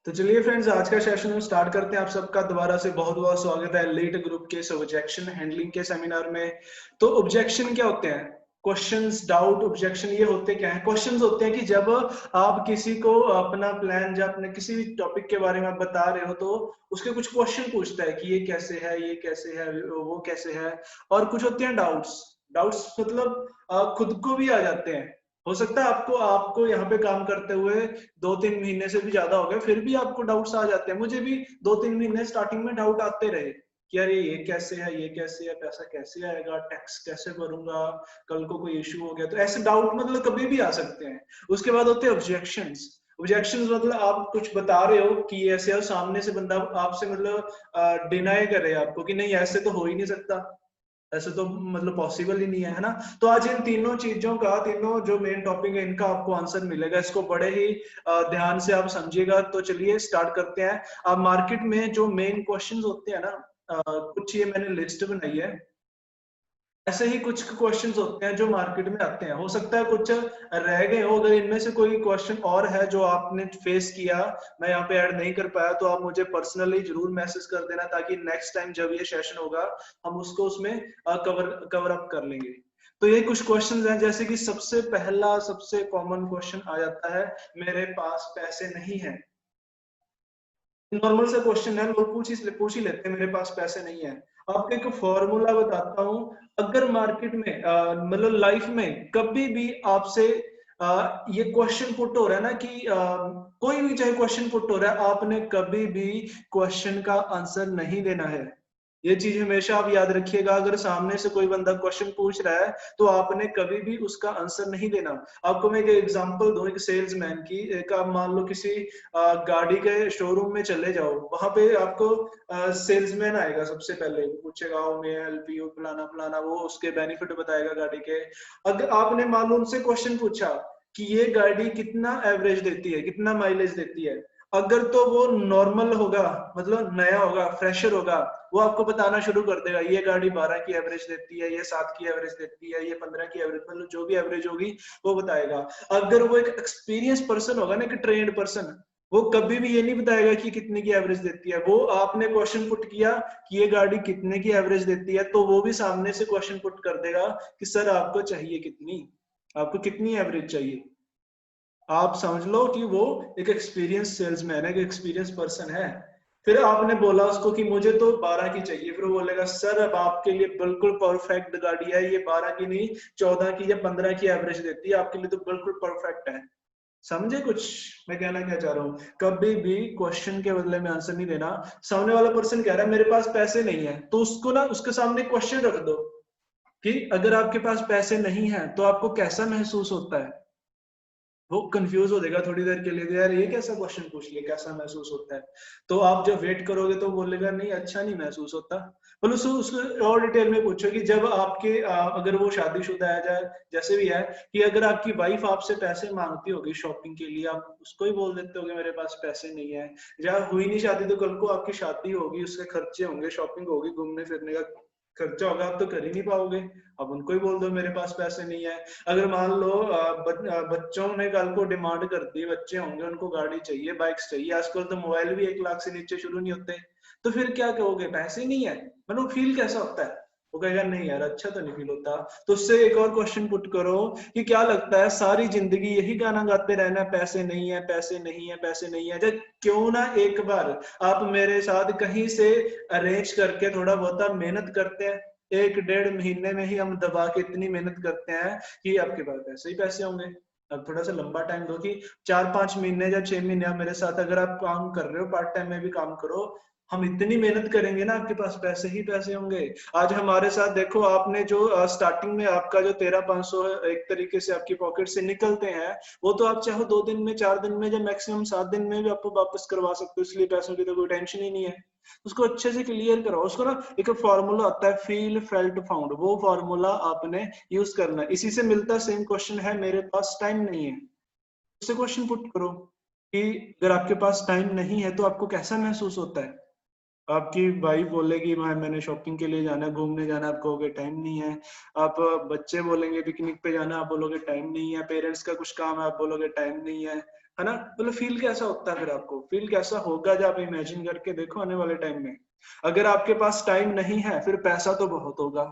तो चलिए फ्रेंड्स, आज का सेशन हम स्टार्ट करते हैं। आप सबका दोबारा से बहुत बहुत स्वागत है लीड ग्रुप के ऑब्जेक्शन हैंडलिंग के सेमिनार में। तो ऑब्जेक्शन क्या होते हैं? क्वेश्चंस, डाउट, ऑब्जेक्शन ये होते क्या है? क्वेश्चंस होते हैं कि जब आप किसी को अपना प्लान या अपने किसी भी टॉपिक के बारे में आप बता रहे हो तो उसके कुछ क्वेश्चन पूछता है कि ये कैसे है, ये कैसे है, वो कैसे है। और कुछ होते हैं डाउट्स। डाउट्स मतलब खुद को भी आ जाते हैं। हो सकता है आपको आपको यहाँ पे काम करते हुए 2-3 महीने से भी ज्यादा हो गए, फिर भी आपको डाउट्स आ जाते हैं। मुझे भी 2-3 महीने स्टार्टिंग में डाउट आते रहे कि यार ये कैसे है, ये कैसे है, पैसा कैसे आएगा, टैक्स कैसे भरूंगा, कल को कोई इशू हो गया तो। ऐसे डाउट मतलब कभी भी आ सकते हैं। उसके बाद होते हैं ऑब्जेक्शंस। ऑब्जेक्शंस मतलब आप कुछ बता रहे हो कि ऐसे, और सामने से बंदा आपसे मतलब डिनाई करे आपको कि नहीं ऐसे तो हो ही नहीं सकता, ऐसे तो मतलब पॉसिबल ही नहीं है, है ना। तो आज इन तीनों चीजों का, तीनों जो मेन टॉपिक है इनका आपको आंसर मिलेगा। इसको बड़े ही ध्यान से आप समझिएगा। तो चलिए स्टार्ट करते हैं। अब मार्केट में जो मेन क्वेश्चंस होते हैं ना, कुछ ये मैंने लिस्ट बनाई है। ऐसे ही कुछ क्वेश्चंस होते हैं जो मार्केट में आते हैं। हो सकता है कुछ रह गए हो। अगर इनमें से कोई क्वेश्चन और है जो आपने फेस किया, मैं यहाँ पे ऐड नहीं कर पाया, तो आप मुझे पर्सनली जरूर मैसेज कर देना, ताकि नेक्स्ट टाइम जब ये सेशन होगा हम उसको उसमें कवर अप कर लेंगे। तो ये कुछ क्वेश्चंस हैं, जैसे कि सबसे पहला सबसे कॉमन क्वेश्चन आ जाता है, मेरे पास पैसे नहीं है। नॉर्मल सा क्वेश्चन है, लोग पूछ ही लेते हैं मेरे पास पैसे नहीं है। आपको एक फॉर्मूला बताता हूँ। अगर मार्केट में मतलब लाइफ में कभी भी आपसे ये क्वेश्चन पुट हो रहा है ना कि कोई भी चाहे क्वेश्चन पुट हो रहा है, आपने कभी भी क्वेश्चन का आंसर नहीं देना है। ये चीज हमेशा आप याद रखिएगा। अगर सामने से कोई बंदा क्वेश्चन पूछ रहा है तो आपने कभी भी उसका आंसर नहीं देना। आपको मैं एक एग्जांपल दूं, एक सेल्समैन की। एक आप मान लो किसी गाड़ी के शोरूम में चले जाओ, वहां पे आपको सेल्समैन आएगा, सबसे पहले पूछेगा how may I help you, फलाना फलाना, वो उसके बेनिफिट बताएगा गाड़ी के। अगर आपने मान लो उनसे क्वेश्चन पूछा कि ये गाड़ी कितना एवरेज देती है, कितना माइलेज देती है, अगर तो वो नॉर्मल होगा, मतलब नया होगा, फ्रेशर होगा, वो आपको बताना शुरू कर देगा ये गाड़ी 12 की एवरेज देती है, ये 7 की एवरेज देती है, ये 15 की एवरेज, मतलब जो भी एवरेज होगी वो बताएगा। अगर वो एक एक्सपीरियंस पर्सन होगा ना, एक ट्रेन्ड पर्सन, वो कभी भी ये नहीं बताएगा कि कितने की एवरेज देती है। वो आपने क्वेश्चन पुट किया कि ये गाड़ी कितने की एवरेज देती है, तो वो भी सामने से क्वेश्चन पुट कर देगा कि सर आपको चाहिए कितनी, आपको कितनी एवरेज चाहिए। आप समझ लो कि वो एक एक्सपीरियंस सेल्समैन है, एक एक्सपीरियंस पर्सन है। फिर आपने बोला उसको कि मुझे तो 12 की चाहिए, फिर वो बोलेगा सर अब आपके लिए बिल्कुल परफेक्ट गाड़ी है, ये 12 की नहीं 14 की या 15 की एवरेज देती है, आपके लिए तो बिल्कुल परफेक्ट है। समझे कुछ मैं कहना क्या चाह रहा हूँ? कभी भी क्वेश्चन के बदले में आंसर नहीं देना। सामने वाला पर्सन कह रहा है मेरे पास पैसे नहीं है, तो उसको ना उसके सामने क्वेश्चन रख दो कि अगर आपके पास पैसे नहीं है तो आपको कैसा महसूस होता है। वो कंफ्यूज हो जाएगा थोड़ी देर के लिए, तो यार ये कैसा क्वेश्चन पूछ लिया, कैसा महसूस होता है। तो आप जब वेट करोगे तो बोलेगा नहीं अच्छा नहीं महसूस होता। मतलब उसको और डिटेल में पूछो कि जब आपके अगर वो शादीशुदा है, जाए जैसे भी है, कि अगर आपकी वाइफ आपसे पैसे मांगती होगी शॉपिंग के लिए, आप उसको ही बोल देते होगे मेरे पास पैसे नहीं है। या हुई नहीं शादी तो कल को आपकी शादी होगी, उसके खर्चे होंगे, शॉपिंग होगी, घूमने फिरने का खर्चा होगा, आप तो कर ही नहीं पाओगे। अब उनको ही बोल दो मेरे पास पैसे नहीं है। अगर मान लो बच्चों ने कल को डिमांड कर दी, बच्चे होंगे उनको गाड़ी चाहिए, बाइक्स चाहिए, आजकल तो मोबाइल भी 1 लाख से नीचे शुरू नहीं होते, तो फिर क्या कहोगे, पैसे नहीं है, मतलब फील कैसा होता है? वो कहेगा नहीं यार अच्छा तो नहीं फील होता। तो उससे एक और क्वेश्चन पुट करो कि क्या लगता है सारी जिंदगी यही गाना गाते रहना, पैसे नहीं है, पैसे नहीं है, पैसे नहीं है? जब क्यों ना एक बार आप मेरे साथ कहीं से अरेंज करके थोड़ा बहुत मेहनत करते हैं। 1-1.5 महीने में ही हम दबा के इतनी मेहनत करते हैं कि आपके पास पैसे ही पैसे होंगे। अब थोड़ा सा लंबा टाइम दो कि 4-5 महीने या 6 महीने आप मेरे साथ अगर आप काम कर रहे हो, पार्ट टाइम में भी काम करो, हम इतनी मेहनत करेंगे ना आपके पास पैसे ही पैसे होंगे। आज हमारे साथ देखो, आपने जो स्टार्टिंग में आपका जो 13,500 एक तरीके से आपकी पॉकेट से निकलते हैं, वो तो आप चाहो 2 दिन में, 4 दिन में, या मैक्सिमम 7 दिन में भी आपको वापस करवा सकते हो। इसलिए पैसों की तो कोई टेंशन ही नहीं है। उसको अच्छे से क्लियर करो। उसको ना एक फॉर्मूला आता है, फील फेल्ट फाउंड, वो फॉर्मूला आपने यूज करना है। इसी से मिलता सेम क्वेश्चन है, मेरे पास टाइम नहीं है। उससे क्वेश्चन पुट करो कि अगर आपके पास टाइम नहीं है तो आपको कैसा महसूस होता है। आपकी वाइफ बोलेगी मैंने शॉपिंग के लिए जाना है, घूमने जाना है, आप कहोगे टाइम नहीं है। आप बच्चे बोलेंगे पिकनिक पे जाना, आप बोलोगे टाइम नहीं है। पेरेंट्स का कुछ काम है, आप बोलोगे टाइम नहीं है ना। मतलब फील कैसा होता है फिर आपको, फील कैसा होगा जब आप इमेजिन करके देखो आने वाले टाइम में। अगर आपके पास टाइम नहीं है फिर पैसा तो बहुत होगा,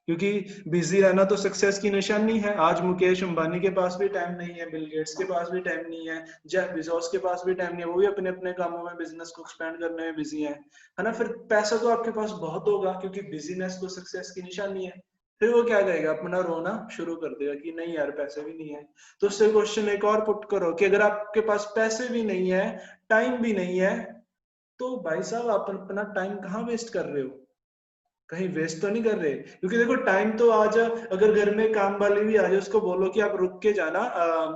क्योंकि बिजी रहना तो सक्सेस की निशानी है। आज मुकेश अंबानी के पास भी टाइम नहीं है, बिल गेट्स के पास भी टाइम नहीं है, जेफ बेजोस के पास भी टाइम नहीं है, वो भी अपने अपने कामों में, बिजनेस को एक्सपेंड करने में बिजी है ना। फिर पैसा तो आपके पास बहुत होगा, क्योंकि बिजीनेस तो सक्सेस की निशानी है। फिर वो क्या करेगा, अपना रोना शुरू कर देगा कि नहीं यार पैसे भी नहीं है। तो उससे क्वेश्चन एक और पुट करो कि अगर आपके पास पैसे भी नहीं है, टाइम भी नहीं है, तो भाई साहब आप अपना टाइम कहाँ वेस्ट कर रहे हो, कहीं वेस्ट तो नहीं कर रहे। क्योंकि देखो टाइम तो आज अगर घर में काम वाली भी आ जाए, उसको बोलो कि आप रुक के जाना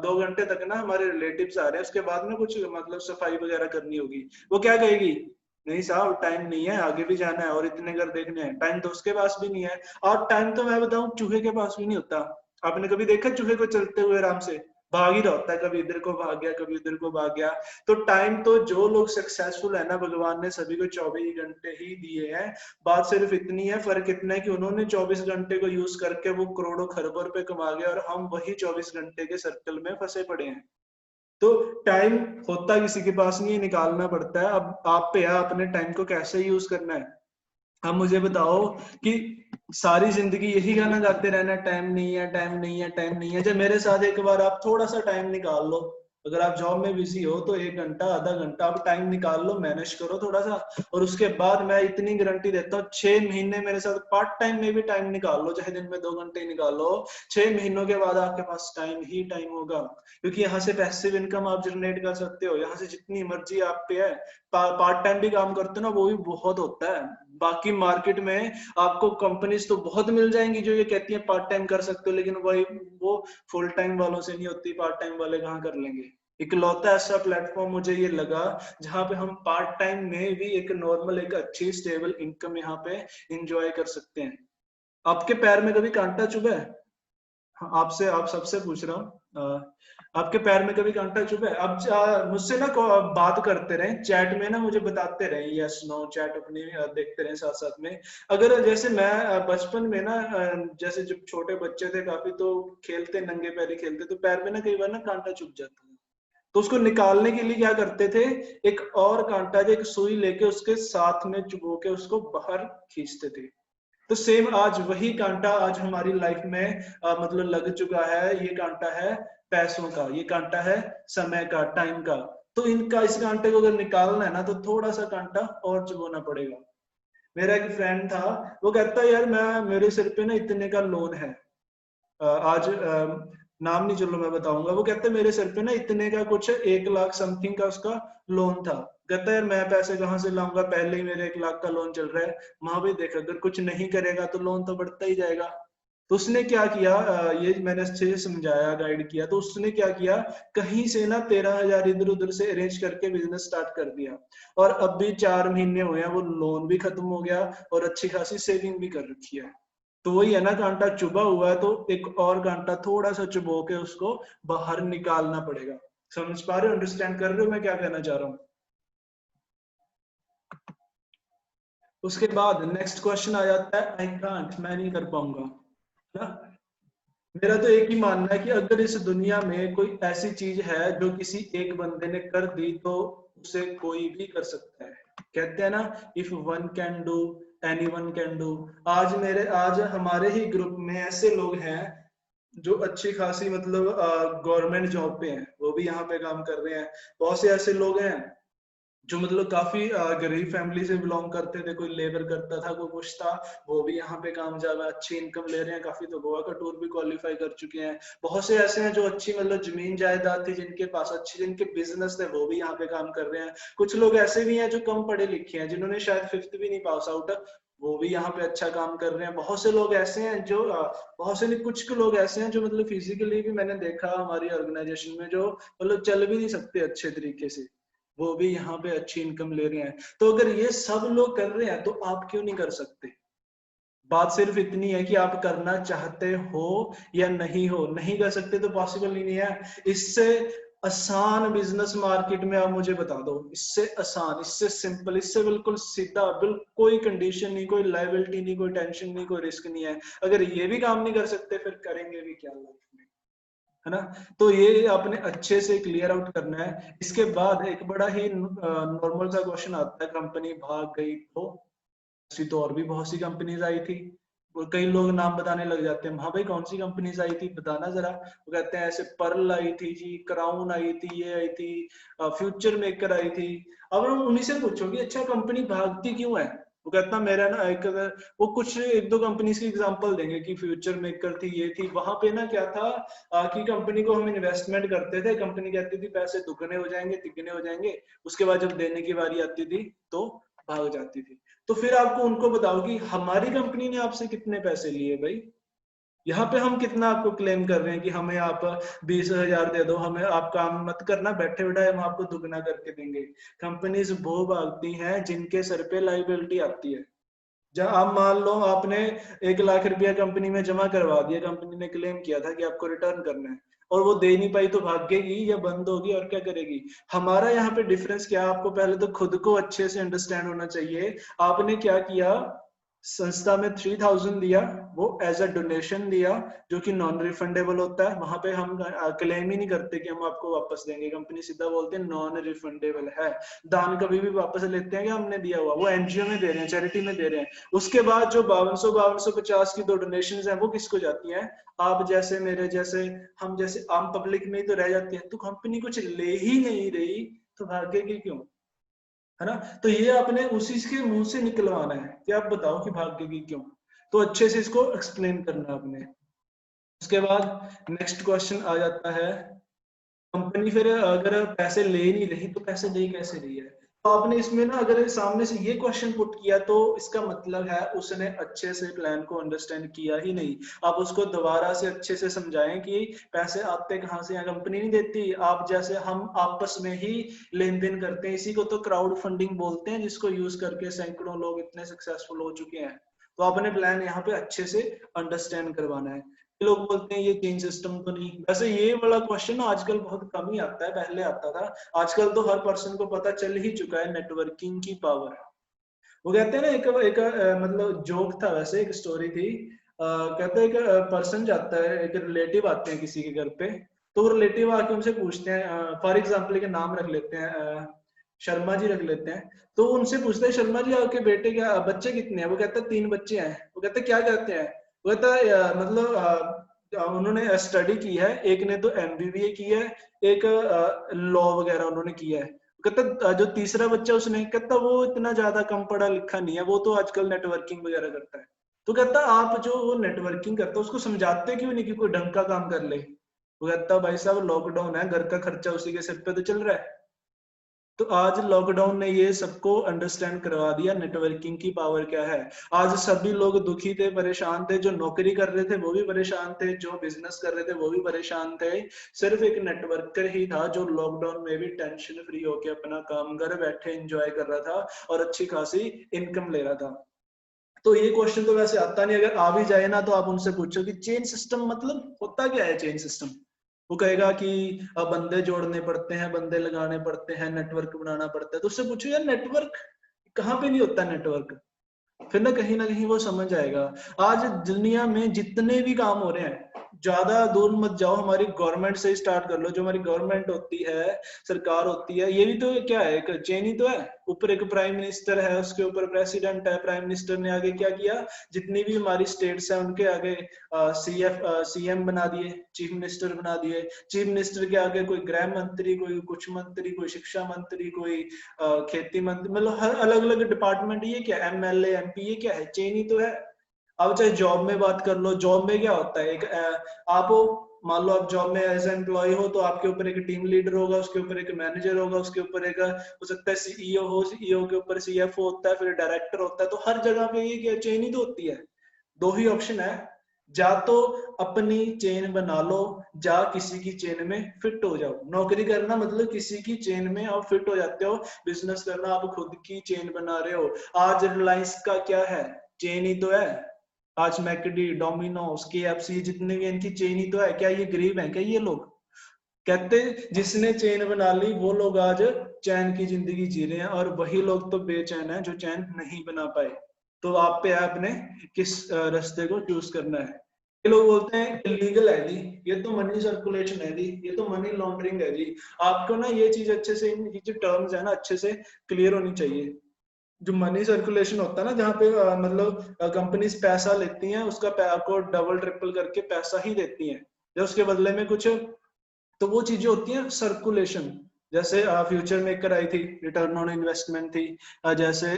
2 घंटे तक ना, हमारे रिलेटिव्स आ रहे हैं, उसके बाद में कुछ मतलब सफाई वगैरह करनी होगी, वो क्या कहेगी, नहीं साहब टाइम नहीं है, आगे भी जाना है और इतने घर देखने हैं। टाइम तो उसके पास भी नहीं है। और टाइम तो मैं बताऊं चूहे के पास भी नहीं होता। आपने कभी देखा चूहे को चलते हुए आराम से भाग ही रहा होता है, कभी इधर को भाग गया, कभी उधर को भाग गया। तो टाइम तो जो लोग सक्सेसफुल है ना, भगवान ने सभी को 24 घंटे ही दिए हैं। बात सिर्फ इतनी है, फर्क इतना है कि उन्होंने 24 घंटे को यूज करके वो करोड़ों खरबों रुपए कमा गए, और हम वही 24 घंटे के सर्कल में फंसे पड़े हैं। तो टाइम होता किसी के पास नहीं है, निकालना पड़ता है। अब आप पे है अपने टाइम को कैसे यूज करना है। अब मुझे बताओ कि सारी जिंदगी यही गाना गाते रहना, टाइम नहीं है, टाइम नहीं है, टाइम नहीं है। जब मेरे साथ एक बार आप थोड़ा सा टाइम निकाल लो, अगर आप जॉब में बिजी हो तो 1 घंटा आधा घंटा आप टाइम निकाल लो, मैनेज करो थोड़ा सा, और उसके बाद मैं इतनी गारंटी देता हूँ 6 महीने मेरे साथ पार्ट टाइम में भी टाइम निकाल लो, चाहे दिन में 2 घंटे ही निकाल लो, 6 महीनों के बाद आपके पास टाइम ही टाइम होगा। क्योंकि यहाँ से पैसिव इनकम आप जनरेट कर सकते हो, यहाँ से जितनी मर्जी आप पे है। पार्ट टाइम भी काम करते हो ना, वो भी बहुत होता है। बाकी मार्केट में आपको कंपनीज तो बहुत मिल जाएंगी जो ये कहती हैं पार्ट टाइम कर सकते हो, लेकिन वही वो फुल टाइम वालों से नहीं होती, पार्ट टाइम वाले कहाँ कर लेंगे। इकलौता ऐसा प्लेटफॉर्म मुझे ये लगा जहां पे हम पार्ट टाइम में भी एक नॉर्मल, एक अच्छी स्टेबल इनकम यहाँ पे इंजॉय कर सकते हैं। आपके पैर में कभी कांटा चुभा है? हाँ, आपसे आप सबसे पूछ रहा हूँ, आपके पैर में कभी कांटा चुभा है? अब मुझसे ना बात करते रहे चैट में ना, मुझे बताते रहे यस नो, चैट अपनी देखते रहे साथ साथ में। अगर जैसे मैं बचपन में ना जैसे जब छोटे बच्चे थे काफी, तो खेलते नंगे पैरी खेलते, तो पैर में ना कई बार ना कांटा चुभ जाता था। तो उसको निकालने के लिए क्या करते थे, एक और कांटा, एक सुई लेके उसके साथ में चुभो के उसको बाहर खींचते थे। तो सेम आज वही कांटा आज हमारी लाइफ में मतलब लग चुका है। ये कांटा है पैसों का, ये कांटा है समय का, टाइम का। तो इनका, इस कांटे को अगर निकालना है ना, तो थोड़ा सा कांटा और चुभोना पड़ेगा। मेरा एक फ्रेंड था, वो कहता है यार मैं, मेरे सिर पे ना इतने का लोन है। आज नाम नहीं, चलो मैं बताऊंगा। वो कहता है मेरे सर पे ना इतने का कुछ 1 लाख समथिंग का उसका लोन था। कहता है यार मैं पैसे कहाँ से लाऊंगा, पहले ही मेरे 1 लाख का लोन चल रहा है। वहां भी देख, अगर कुछ नहीं करेगा तो लोन तो बढ़ता ही जाएगा। तो उसने क्या किया, ये मैंने अच्छे से समझाया, गाइड किया, तो उसने क्या किया, कहीं से ना 13,000 इधर उधर से अरेंज करके बिजनेस स्टार्ट कर दिया। और अब भी 4 महीने हुए हैं, वो लोन भी खत्म हो गया और अच्छी खासी सेविंग भी कर रखी है। तो वही है ना, कांटा चुभा हुआ है तो एक और कांटा थोड़ा सा चुभो के उसको बाहर निकालना पड़ेगा। समझ पा रहे हो, अंडरस्टैंड कर रहे हो मैं क्या कहना चाह रहा हूँ? उसके बाद नेक्स्ट क्वेश्चन आ जाता है आई कांट, मैं नहीं कर पाऊंगा ना। मेरा तो एक ही मानना है कि अगर इस दुनिया में कोई ऐसी चीज है जो किसी एक बंदे ने कर दी, तो उसे कोई भी कर सकता है। कहते हैं ना, if one can do any one can do. आज हमारे ही ग्रुप में ऐसे लोग हैं जो अच्छी खासी मतलब गवर्नमेंट जॉब पे हैं, वो भी यहाँ पे काम कर रहे हैं। बहुत से ऐसे लोग हैं जो मतलब काफी गरीब फैमिली से बिलोंग करते थे, कोई लेबर करता था, कोई कुछ था, वो भी यहाँ पे कामयाब है, अच्छी इनकम ले रहे हैं, काफी तो गोवा का टूर भी क्वालिफाई कर चुके हैं। बहुत से ऐसे हैं जो अच्छी मतलब जमीन जायदाद थी जिनके पास, अच्छी जिनके बिजनेस थे, वो भी यहाँ पे काम कर रहे हैं। कुछ लोग ऐसे भी हैं जो कम पढ़े लिखे हैं, जिन्होंने शायद 5th भी नहीं पास आउट, वो भी यहाँ पे अच्छा काम कर रहे हैं। बहुत से लोग ऐसे हैं जो बहुत से नहीं, कुछ लोग ऐसे हैं जो मतलब फिजिकली भी मैंने देखा हमारी ऑर्गेनाइजेशन में, जो मतलब चल भी नहीं सकते अच्छे तरीके से, वो भी यहाँ पे अच्छी इनकम ले रहे हैं। तो अगर ये सब लोग कर रहे हैं तो आप क्यों नहीं कर सकते? बात सिर्फ इतनी है कि आप करना चाहते हो या नहीं हो। नहीं कर सकते तो पॉसिबल ही नहीं है। इससे आसान बिजनेस मार्केट में आप मुझे बता दो, इससे आसान, इससे सिंपल, इससे बिल्कुल सीधा, बिल्कुल कोई कंडीशन नहीं, कोई लायबिलिटी नहीं, कोई टेंशन नहीं, कोई रिस्क नहीं है। अगर ये भी काम नहीं कर सकते फिर करेंगे भी क्या लाइफ में, है ना। तो ये आपने अच्छे से क्लियर आउट करना है। इसके बाद एक बड़ा ही नॉर्मल सा क्वेश्चन आता है, कंपनी भाग गई तो? ऐसी तो और भी बहुत सी कंपनीज आई थी। और कई लोग नाम बताने लग जाते हैं, हाँ भाई कौन सी कंपनीज आई थी बताना जरा। वो कहते हैं ऐसे पर्ल आई थी जी, क्राउन आई थी, ये आई थी, फ्यूचर मेकर आई थी। अब हम उन्हीं से पूछोगे अच्छा कंपनी भागती क्यों है? वो कहता मेरा ना एक, वो कुछ एक दो कंपनीज की एग्जांपल देंगे कि फ्यूचर मेकर थी, ये थी, वहां पे ना क्या था, कि कंपनी को हम इन्वेस्टमेंट करते थे, कंपनी कहती थी पैसे दुगने हो जाएंगे, तिगने हो जाएंगे, उसके बाद जब देने की बारी आती थी तो भाग जाती थी। तो फिर आपको उनको बताओ कि हमारी कंपनी ने आपसे कितने पैसे लिए भाई, यहाँ पे हम कितना आपको क्लेम कर रहे हैं कि हमें आप 20,000 दे दो, हमें आप काम मत करना, बैठे बैठाए हम आपको दुगना करके देंगे। कंपनीज वो भागती हैं जिनके सर पे लाइबिलिटी आती है। जब आप मान लो आपने 1 लाख रुपया कंपनी में जमा करवा दिया, कंपनी ने क्लेम किया था कि आपको रिटर्न करना है, और वो दे नहीं पाई तो भागेगी या बंद होगी और क्या करेगी? हमारा यहाँ पे डिफरेंस क्या है, आपको पहले तो खुद को अच्छे से अंडरस्टैंड होना चाहिए। आपने क्या किया, संस्था में 3,000 दिया, वो एज अ डोनेशन दिया, जो कि नॉन रिफंडेबल होता है। वहां पे हम क्लेम ही नहीं करते कि हम आपको वापस देंगे, कंपनी सीधा बोलते हैं नॉन रिफंडेबल है। दान कभी भी वापस लेते हैं कि हमने दिया हुआ, वो एनजीओ में दे रहे हैं, चैरिटी में दे रहे हैं। उसके बाद जो 5250 की 2 डोनेशन है वो किसको जाती है? आप जैसे, मेरे जैसे, हम जैसे आम पब्लिक में ही तो रह जाती है। तो कंपनी कुछ ले ही नहीं रही तो भागेगी क्यों, है ना। तो ये आपने उसी के मुंह से निकलवाना है कि आप बताओ कि भागेगी क्यों। तो अच्छे से इसको एक्सप्लेन करना आपने। उसके बाद नेक्स्ट क्वेश्चन आ जाता है, कंपनी फिर अगर पैसे ले नहीं रही तो पैसे ले कैसे रही है? तो आपने इसमें ना अगर सामने से ये क्वेश्चन पुट किया तो इसका मतलब है उसने अच्छे से प्लान को अंडरस्टैंड किया ही नहीं। आप उसको दोबारा से अच्छे से समझाएं कि पैसे आते कहाँ से हैं, कंपनी नहीं देती, आप जैसे हम आपस में ही लेन देन करते हैं। इसी को तो क्राउड फंडिंग बोलते हैं, जिसको यूज करके सैकड़ों लोग इतने सक्सेसफुल हो चुके हैं। तो आपने प्लान यहाँ पे अच्छे से अंडरस्टैंड करवाना है। लोग बोलते हैं ये चेंज सिस्टम तो नहीं, वैसे ये वाला क्वेश्चन आजकल बहुत कम ही आता है, पहले आता था। आजकल तो हर पर्सन को पता चल ही चुका है नेटवर्किंग की पावर। वो कहते हैं ना, एक मतलब जोक था, वैसे एक स्टोरी थी। कहते हैं एक पर्सन जाता है, एक रिलेटिव आते हैं किसी के घर पे। तो वो रिलेटिव आके उनसे पूछते हैं, फॉर एग्जाम्पल के नाम रख लेते हैं, शर्मा जी रख लेते हैं। तो उनसे पूछते हैं शर्मा जी आपके बेटे क्या बच्चे कितने हैं? वो कहता है 3 बच्चे हैं। वो कहते हैं क्या करते हैं? वो कहता है मतलब उन्होंने स्टडी की है, एक ने तो एमबीबीए की है, एक लॉ वगैरह उन्होंने किया है। कहता जो तीसरा बच्चा उसने, कहता वो इतना ज्यादा कम पढ़ा लिखा नहीं है, वो तो आजकल नेटवर्किंग वगैरह करता है। तो कहता आप जो वो नेटवर्किंग करता है उसको समझाते क्यों नहीं कि कोई ढंग का काम कर ले? वो कहता भाई साहब लॉकडाउन है, घर का खर्चा उसी के सिर पे तो चल रहा है। तो आज लॉकडाउन ने ये सबको अंडरस्टैंड करवा दिया नेटवर्किंग की पावर क्या है। आज सभी लोग दुखी थे, परेशान थे, जो नौकरी कर रहे थे वो भी परेशान थे, जो बिजनेस कर रहे थे वो भी परेशान थे। सिर्फ एक नेटवर्कर ही था जो लॉकडाउन में भी टेंशन फ्री होके अपना काम घर बैठे एंजॉय कर रहा था और अच्छी खासी इनकम ले रहा था। तो ये क्वेश्चन तो वैसे आता नहीं, अगर आ भी जाए ना तो आप उनसे पूछो कि चेन सिस्टम मतलब होता क्या है चेन सिस्टम। वो कहेगा कि बंदे जोड़ने पड़ते हैं, बंदे लगाने पड़ते हैं, नेटवर्क बनाना पड़ता है। तो उससे पूछो यार नेटवर्क कहाँ पे नहीं होता नेटवर्क, फिर ना कहीं वो समझ आएगा। आज दुनिया में जितने भी काम हो रहे हैं, ज्यादा दूर मत जाओ, हमारी गवर्नमेंट से स्टार्ट कर लो। जो हमारी गवर्नमेंट होती है, सरकार होती है, ये भी तो क्या है, एक चेन ही तो है। ऊपर एक प्राइम मिनिस्टर है, उसके ऊपर प्रेसिडेंट है, प्राइम मिनिस्टर ने आगे क्या किया, जितनी भी हमारी स्टेट्स हैं उनके आगे सीएम बना दिए, चीफ मिनिस्टर बना दिए। चीफ मिनिस्टर के आगे कोई गृह मंत्री, कोई कुछ मंत्री, कोई शिक्षा मंत्री, कोई खेती मंत्री, मतलब हर अलग अलग डिपार्टमेंट। ये क्या एमएलए एमपी, ये क्या है, चेन ही तो है। अब चाहे जॉब में बात कर लो, जॉब में क्या होता है, एक आप मान लो आप जॉब में एज एम्प्लॉय हो तो आपके ऊपर एक टीम लीडर होगा, उसके ऊपर एक मैनेजर होगा, उसके ऊपर एक हो सकता है सीईओ हो, सीईओ के ऊपर सीएफओ होता है, फिर डायरेक्टर होता है। तो हर जगह पे ये क्या चेन ही तो होती है। दो ही ऑप्शन है, जा तो अपनी चेन बना लो, जा किसी की चेन में फिट हो जाओ। नौकरी करना मतलब किसी की चेन में आप फिट हो जाते हो, बिजनेस करना आप खुद की चेन बना रहे हो। आज रिलायंस का क्या है, चेन ही तो है। आज मैकडी, डोमिनोज, केएफसी, जितने भी इनकी चेन ही तो है। क्या ये गरीब है क्या ये लोग? कहते जिसने चेन बना ली वो लोग आज चैन की जिंदगी जी रहे हैं, और वही लोग तो बेचैन है जो चैन नहीं बना पाए। तो आप पे है अपने किस रास्ते को चूज करना है। ये लोग बोलते हैं इलीगल है जी, ये तो मनी सर्कुलेशन है जी, ये तो मनी लॉन्ड्रिंग है जी। आपको ना ये चीज अच्छे से, इन जो टर्म्स है ना अच्छे से क्लियर होनी चाहिए। जो मनी सर्कुलेशन होता है ना, जहाँ पे मतलब कंपनीज पैसा लेती हैं, उसका को डबल ट्रिपल करके पैसा ही देती हैं, या उसके बदले में कुछ, तो वो चीजें होती हैं सर्कुलेशन। जैसे फ्यूचर मेकर आई थी, रिटर्न ऑन इन्वेस्टमेंट थी, जैसे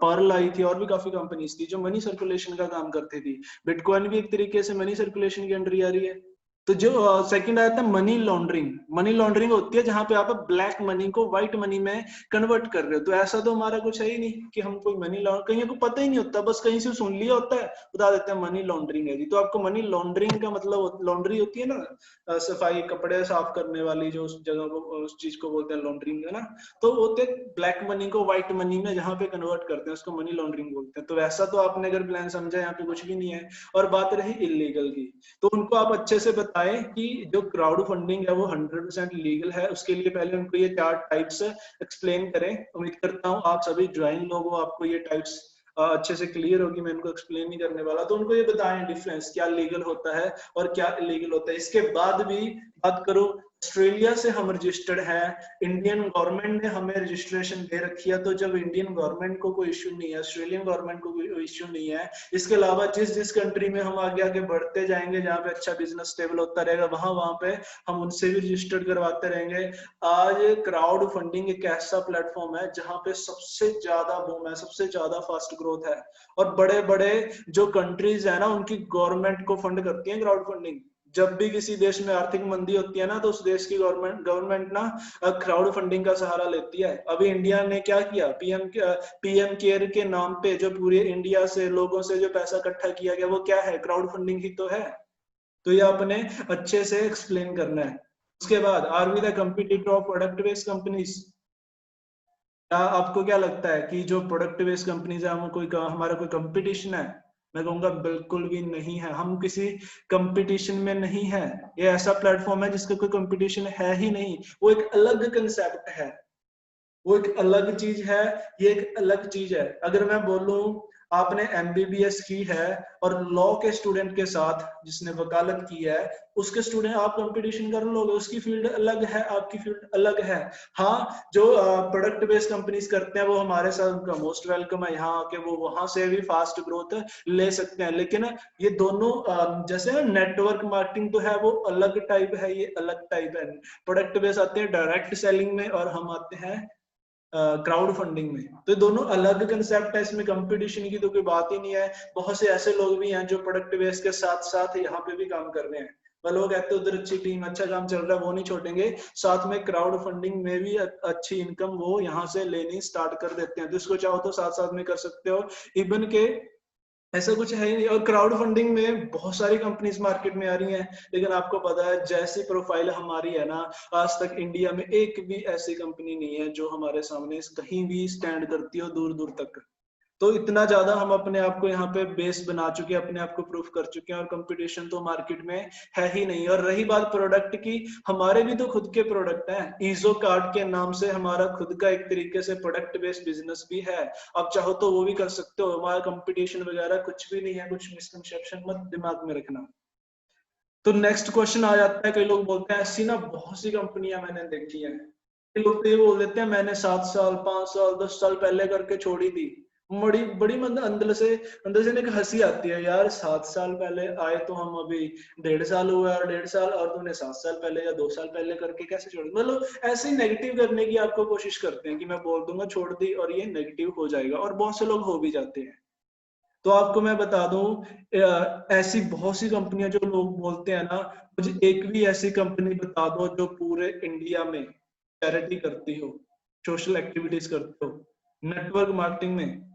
पर्ल आई थी, और भी काफी कंपनीज थी जो मनी सर्कुलेशन का काम करती थी। बिटकॉइन भी एक तरीके से मनी सर्कुलेशन की अंडर आ रही है। तो जो सेकंड आया था मनी लॉन्ड्रिंग। मनी लॉन्ड्रिंग होती है जहां पे आप ब्लैक मनी को व्हाइट मनी में कन्वर्ट कर रहे हो। तो ऐसा तो हमारा कुछ है ही नहीं कि हम कोई मनी लॉन्ड्रिंग, कहीं को पता ही नहीं होता, बस कहीं से सुन लिया होता है, बता देते हैं मनी लॉन्ड्रिंग है जी। तो आपको मनी लॉन्ड्रिंग का मतलब, लॉन्ड्री होती है ना, सफाई कपड़े साफ करने वाली, जो उस जगह को, उस चीज को बोलते हैं लॉन्ड्रिंग, है ना। तो वो होते ब्लैक मनी को व्हाइट मनी में जहाँ पे कन्वर्ट करते हैं, उसको मनी लॉन्ड्रिंग बोलते हैं। तो वैसा तो आपने अगर प्लान समझा, यहाँ पे कुछ भी नहीं है। और बात रही इलीगल की, तो उनको आप अच्छे से बताएं कि जो क्राउड फंडिंग है वो 100% लीगल है। उसके लिए पहले उनको ये 4 टाइप्स एक्सप्लेन करें। उम्मीद करता हूँ आप सभी ज्वाइन लोग हो, आपको ये टाइप्स अच्छे से क्लियर होगी, मैं इनको एक्सप्लेन नहीं करने वाला। तो उनको ये बताएं डिफरेंस क्या लीगल होता है और क्या इलीगल होता है। इसके बाद भी बात करो, ऑस्ट्रेलिया से हम रजिस्टर्ड है, इंडियन गवर्नमेंट ने हमें रजिस्ट्रेशन दे रखी है, तो जब इंडियन गवर्नमेंट को कोई इश्यू नहीं है, ऑस्ट्रेलियन गवर्नमेंट को कोई इश्यू नहीं है। इसके अलावा जिस जिस कंट्री में हम आगे आगे बढ़ते जाएंगे, जहाँ पे अच्छा बिजनेस स्टेबल होता रहेगा, वहां वहां पे हम उनसे भी रजिस्टर्ड करवाते रहेंगे। आज क्राउड फंडिंग एक ऐसा प्लेटफॉर्म है जहाँ पे सबसे ज्यादा बूम है, सबसे ज्यादा फास्ट ग्रोथ है। और बड़े बड़े जो कंट्रीज है ना, उनकी गवर्नमेंट को फंड करती है क्राउड फंडिंग। जब भी किसी देश में आर्थिक मंदी होती है ना, तो उस देश की गवर्नमेंट ना क्राउड फंडिंग का सहारा लेती है। अभी इंडिया ने क्या किया, पीएम केयर के नाम पे जो पूरे इंडिया से लोगों से जो पैसा इकट्ठा किया गया, वो क्या है, क्राउड फंडिंग ही तो है। तो ये आपने अच्छे से एक्सप्लेन करना है। उसके बाद are we the competitor of product based companies. क्या आपको क्या लगता है कि जो प्रोडक्ट बेस्ड कंपनीज है, हम कोई, हमारा कोई कंपटीशन है? मैं कहूंगा बिल्कुल भी नहीं है, हम किसी कंपटीशन में नहीं है। ये ऐसा प्लेटफॉर्म है जिसका कोई कंपटीशन है ही नहीं। वो एक अलग कंसेप्ट है, वो एक अलग चीज है, ये एक अलग चीज है। अगर मैं बोलूं आपने एमबीबीएस की है और लॉ के स्टूडेंट के साथ जिसने वकालत की है, उसके स्टूडेंट आप कंपटीशन कर लोगे, उसकी फील्ड अलग है, आपकी फील्ड अलग है। हाँ, जो प्रोडक्ट बेस्ड कंपनीज करते हैं वो हमारे साथ उनका मोस्ट वेलकम है, यहाँ आके वो वहां से भी फास्ट ग्रोथ ले सकते हैं। लेकिन ये दोनों जैसे नेटवर्क मार्केटिंग तो है, वो अलग टाइप है, ये अलग टाइप है। प्रोडक्ट बेस्ड आते हैं डायरेक्ट सेलिंग में, और हम आते हैं क्राउड फंडिंग में। तो दोनों अलग कंसेप्ट है, इसमें कंपटीशन की तो कोई बात ही नहीं है। बहुत से ऐसे लोग भी हैं जो प्रोडक्ट बेस के साथ साथ यहाँ पे भी काम कर रहे हैं। वह लोग कहते हैं उधर अच्छी टीम, अच्छा काम चल रहा है, वो नहीं छोड़ेंगे, साथ में क्राउड फंडिंग में भी अच्छी इनकम वो यहाँ से लेनी स्टार्ट कर देते हैं। तो इसको चाहो तो साथ साथ में कर सकते हो। इवन के ऐसा कुछ है ही नहीं। और क्राउड फंडिंग में बहुत सारी कंपनीज मार्केट में आ रही हैं, लेकिन आपको पता है जैसी प्रोफाइल हमारी है ना, आज तक इंडिया में एक भी ऐसी कंपनी नहीं है जो हमारे सामने कहीं भी स्टैंड करती हो दूर दूर तक। तो इतना ज्यादा हम अपने आप को यहाँ पे बेस बना चुके हैं, अपने आप को प्रूफ कर चुके हैं, और कंपटीशन तो मार्केट में है ही नहीं। और रही बात प्रोडक्ट की, हमारे भी तो खुद के प्रोडक्ट हैं। ईजो कार्ड के नाम से हमारा खुद का एक तरीके से प्रोडक्ट बेस्ड बिजनेस भी है। आप चाहो तो वो भी कर सकते हो। हमारा कंपटीशन वगैरह कुछ भी नहीं है, कुछ मिसकंसेप्शन मत दिमाग में रखना। तो नेक्स्ट क्वेश्चन आ जाता है, कई लोग बोलते हैं ऐसी ना बहुत सी कंपनियां मैंने देखी हैं, कई लोग तो ये बोल देते हैं मैंने 7 साल 5 साल 10 साल पहले करके छोड़ी थी। बड़ी बड़ी मतलब अंदर से एक हंसी आती है यार, 7 साल पहले आए तो हम अभी 1.5 साल हुआ, और 1.5 साल, और तुमने 7 साल पहले या 2 साल पहले करके कैसे छोड़, मतलब ऐसे ही नेगेटिव करने की आपको कोशिश करते हैं कि मैं बोल दूंगा छोड़ दी और ये नेगेटिव हो जाएगा, और बहुत से लोग हो भी जाते हैं। तो आपको मैं बता दूं, ऐसी बहुत सी कंपनियां जो लोग बोलते हैं ना, मुझे एक भी ऐसी कंपनी बता दो जो पूरे इंडिया में चैरिटी करती हो, सोशल एक्टिविटीज करती हो, नेटवर्क मार्केटिंग में।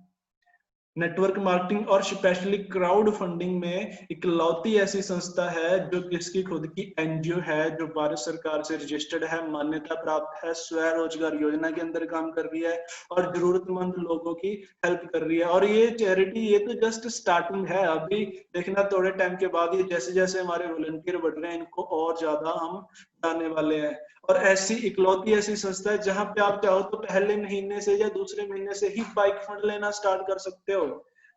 नेटवर्क मार्केटिंग और स्पेशली क्राउड फंडिंग में इकलौती ऐसी संस्था है जो किसकी खुद की एनजीओ है, जो भारत सरकार से रजिस्टर्ड है, मान्यता प्राप्त है, स्वरोजगार योजना के अंदर काम कर रही है और जरूरतमंद लोगों की हेल्प कर रही है। और ये चैरिटी, ये तो जस्ट स्टार्टिंग है, अभी देखना थोड़े टाइम के बाद ये जैसे जैसे हमारे वॉलंटियर बढ़ रहे हैं, इनको और ज्यादा हम जाने वाले हैं। और ऐसी इकलौती ऐसी संस्था है जहां पे आप चाहो तो पहले महीने से या दूसरे महीने से ही बाइक फंड लेना स्टार्ट कर सकते हो।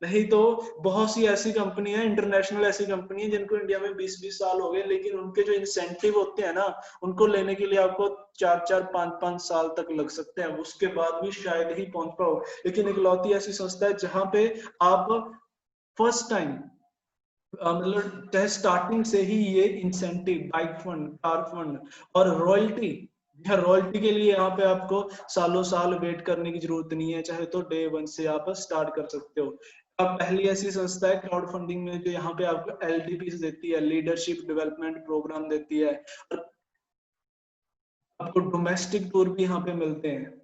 नहीं तो बहुत सी ऐसी कंपनी है, इंटरनेशनल ऐसी कंपनी है जिनको इंडिया में 20-20 साल हो गए, लेकिन उनके जो इंसेंटिव होते हैं ना, उनको लेने के लिए आपको 4-4 5-5 साल तक लग सकते हैं, उसके बाद भी शायद ही पहुंच पाओ। लेकिन इकलौती ऐसी संस्था है जहां पे आप फर्स्ट टाइम मतलब चाहे स्टार्टिंग से ही ये incentive, bike fund, car fund और रॉयल्टी, रॉयल्टी के लिए यहाँ पे आपको सालों साल वेट करने की जरूरत नहीं है, चाहे तो डे वन से आप स्टार्ट कर सकते हो। अब पहली ऐसी संस्था है क्राउड फंडिंग में जो यहाँ पे आपको एलडीपी देती है, लीडरशिप डेवलपमेंट प्रोग्राम देती है, और आपको डोमेस्टिक टूर भी यहाँ पे मिलते हैं।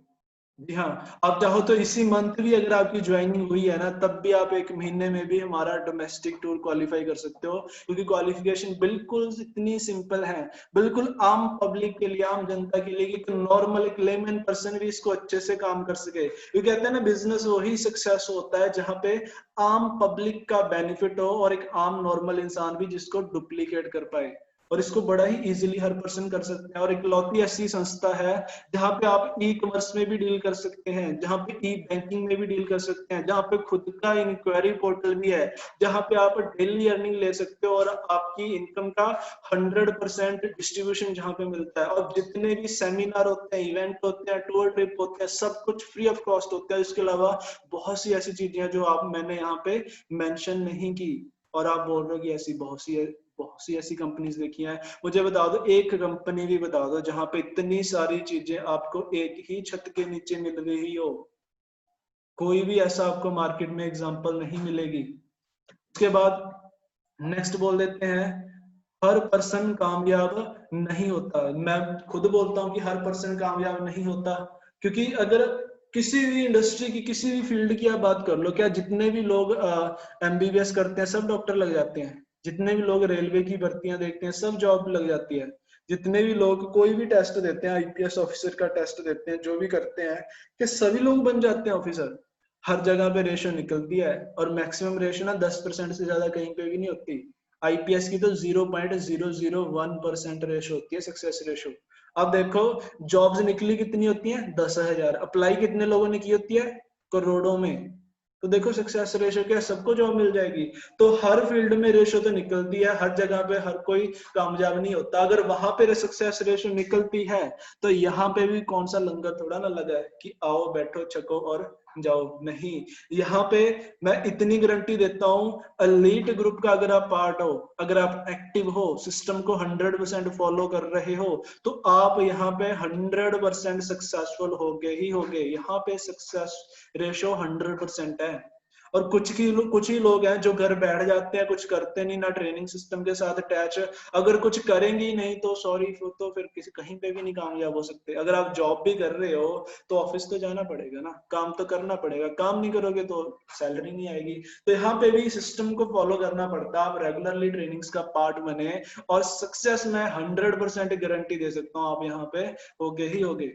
जी हाँ, आप चाहो तो इसी मंथ भी अगर आपकी ज्वाइनिंग हुई है ना, तब भी आप 1 महीने में भी हमारा डोमेस्टिक टूर क्वालिफाई कर सकते हो, क्योंकि क्वालिफिकेशन बिल्कुल इतनी सिंपल है, बिल्कुल आम पब्लिक के लिए, आम जनता के लिए, कि नॉर्मल एक लेमन पर्सन भी इसको अच्छे से काम कर सके। ये कहते हैं ना, बिजनेस वही सक्सेस होता है जहाँ पे आम पब्लिक का बेनिफिट हो और एक आम नॉर्मल इंसान भी जिसको डुप्लीकेट कर पाए, और इसको बड़ा ही इजीली हर पर्सन कर सकते हैं। और इकलौती ऐसी संस्था है जहां पे आप ई कॉमर्स में भी डील कर सकते हैं, जहां पे ई बैंकिंग में भी डील कर सकते हैं, जहां पे खुद का इंक्वायरी पोर्टल भी है, जहां पे आप डेली अर्निंग ले सकते हो और आपकी इनकम का 100% डिस्ट्रीब्यूशन जहां पे मिलता है। और जितने भी सेमिनार होते हैं, इवेंट होते हैं, टूर ट्रिप होते हैं, सब कुछ फ्री ऑफ कॉस्ट होता है। इसके अलावा बहुत सी ऐसी चीजें हैं जो आप मैंने यहाँ पे मेंशन नहीं की, और आप बोल रहे हो कि ऐसी बहुत सी ऐसी कंपनीज देखी हैं। मुझे बता दो, एक कंपनी भी बता दो जहां पे इतनी सारी चीजें आपको एक ही छत के नीचे मिल रही हो। कोई भी ऐसा आपको मार्केट में एग्जांपल नहीं मिलेगी। उसके बाद नेक्स्ट बोल देते हैं, हर पर्सन कामयाब नहीं होता। मैं खुद बोलता हूं कि हर पर्सन कामयाब नहीं होता, क्योंकि अगर किसी भी इंडस्ट्री की, किसी भी फील्ड की आप बात कर लो, क्या जितने भी लोग एमबीबीएस करते हैं सब डॉक्टर लग जाते हैं? जितने भी लोग रेलवे की भर्तियां देखते हैं सब जॉब लग जाती है? जितने भी लोग कोई भी टेस्ट देते हैं, आईपीएस ऑफिसर का टेस्ट देते हैं, जो भी करते हैं, कि सभी लोग बन जाते हैं ऑफिसर? हर जगह पे रेशो निकलती है, और मैक्सिमम रेशो ना 10% से ज्यादा कहीं पे भी नहीं होती। आईपीएस की तो 0.001% रेशो होती है सक्सेस रेशो। अब देखो, जॉब्स निकली कितनी होती हैं? 10,000। अप्लाई कितने लोगों ने की होती है? करोड़ों में। तो देखो सक्सेस रेशो क्या, सबको जॉब मिल जाएगी? तो हर फील्ड में रेशो तो निकलती है, हर जगह पे हर कोई कामयाब नहीं होता। अगर वहां पे सक्सेस रेशो निकलती है, तो यहाँ पे भी कौन सा लंगर थोड़ा ना लगा है कि आओ बैठो छको और जाओ, नहीं। यहाँ पे मैं इतनी गारंटी देता हूँ, एलीट ग्रुप का अगर आप पार्ट हो, अगर आप एक्टिव हो, सिस्टम को 100% फॉलो कर रहे हो, तो आप यहाँ पे 100% सक्सेसफुल होगे ही होगे। यहाँ पे सक्सेस रेशो 100% है। और कुछ ही लोग हैं जो घर बैठ जाते हैं, कुछ करते नहीं, ना ट्रेनिंग सिस्टम के साथ अटैच। अगर कुछ करेंगे ही नहीं तो सॉरी, तो फिर किसी कहीं पे भी नहीं कामयाब हो सकते। अगर आप जॉब भी कर रहे हो तो ऑफिस तो जाना पड़ेगा ना, काम तो करना पड़ेगा। काम नहीं करोगे तो सैलरी नहीं आएगी। तो यहाँ पे भी सिस्टम को फॉलो करना पड़ता है। आप रेगुलरली ट्रेनिंग्स का पार्ट बने, और सक्सेस में 100% गारंटी दे सकता हूँ, आप यहाँ पे होगे ही होगे।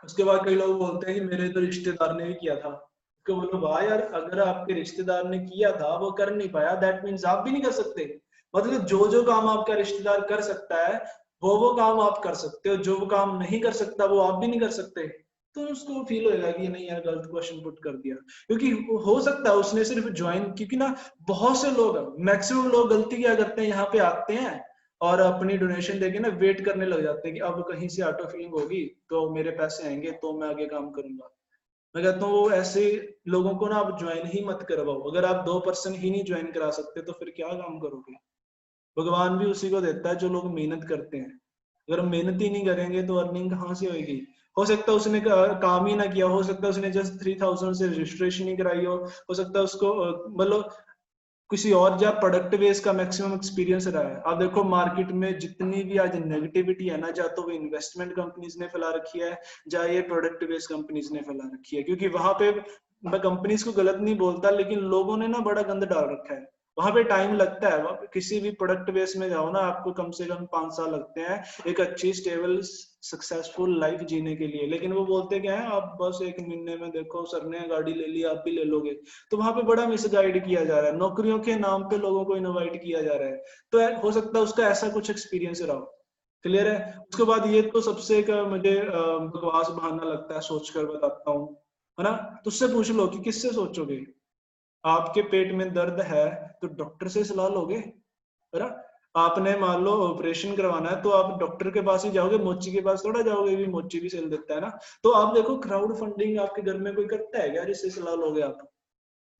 उसके बाद कई लोग बोलते हैं कि मेरे तो रिश्तेदार ने भी किया था। तो बोलो वाह यार, अगर आपके रिश्तेदार ने किया था, वो कर नहीं पाया, दैट मीन्स आप भी नहीं कर सकते। मतलब जो जो काम आपका रिश्तेदार कर सकता है, वो काम आप कर सकते हो। जो वो काम नहीं कर सकता, वो आप भी नहीं कर सकते। तो उसको फील होएगा कि नहीं यार, गलत क्वेश्चन पुट कर दिया। क्योंकि हो सकता है उसने सिर्फ ज्वाइन, क्योंकि ना बहुत से लोग, मैक्सिमम लोग गलती क्या करते हैं, यहाँ पे आते हैं और अपनी डोनेशन देके ना वेट करने लग जाते हैं कि अब कहीं से ऑटो फिलिंग होगी तो मेरे पैसे आएंगे तो मैं आगे काम करूंगा। मैं कहता हूँ वो ऐसे लोगों को ना आप ज्वाइन ही मत करवाओ। अगर आप 2% ही नहीं ज्वाइन करा सकते तो फिर क्या काम करोगे? भगवान भी उसी को देता है जो लोग मेहनत करते हैं। अगर हम मेहनत ही नहीं करेंगे तो अर्निंग कहाँ से होगी? हो सकता है उसने काम ही ना किया, हो सकता है उसने जस्ट 3,000 से रजिस्ट्रेशन ही कराई हो सकता है उसको मतलब किसी और या प्रोडक्ट बेस का मैक्सिमम एक्सपीरियंस रहा है। आप देखो मार्केट में जितनी भी आज नेगेटिविटी है ना, या तो वो इन्वेस्टमेंट कंपनीज ने फैला रखी है, या ये प्रोडक्ट बेस कंपनीज ने फैला रखी है। क्योंकि वहां पे मैं कंपनीज को गलत नहीं बोलता, लेकिन लोगों ने ना बड़ा गंद डाल रखा है। वहां पे टाइम लगता है, वहां पे किसी भी प्रोडक्ट बेस में जाओ ना, आपको कम से कम 5 साल लगते हैं एक अच्छी स्टेबल सक्सेसफुल लाइफ जीने के लिए। लेकिन वो बोलते क्या है, आप बस 1 महीने में देखो सर ने गाड़ी ले ली, आप भी ले लोगे। तो वहां पे बड़ा मिसगाइड किया जा रहा है, नौकरियों के नाम पे लोगों को इनवाइट किया जा रहा है। तो हो सकता है उसका ऐसा कुछ एक्सपीरियंस रहा हो। क्लियर है। उसके बाद ये तो सबसे एक मुझे बकवास बहाना लगता है, सोच कर बताता हूँ, है ना। तो उससे पूछ लो कि किससे सोचोगे। आपके पेट में दर्द है तो डॉक्टर से सलाह लोगे, है ना। आपने मान लो ऑपरेशन करवाना है तो आप डॉक्टर के पास ही जाओगे, मोची के पास थोड़ा जाओगे, भी मोची भी सिल देता है ना। तो आप देखो क्राउड फंडिंग आपके घर में कोई करता है क्या जिससे सलाह लोगे आप।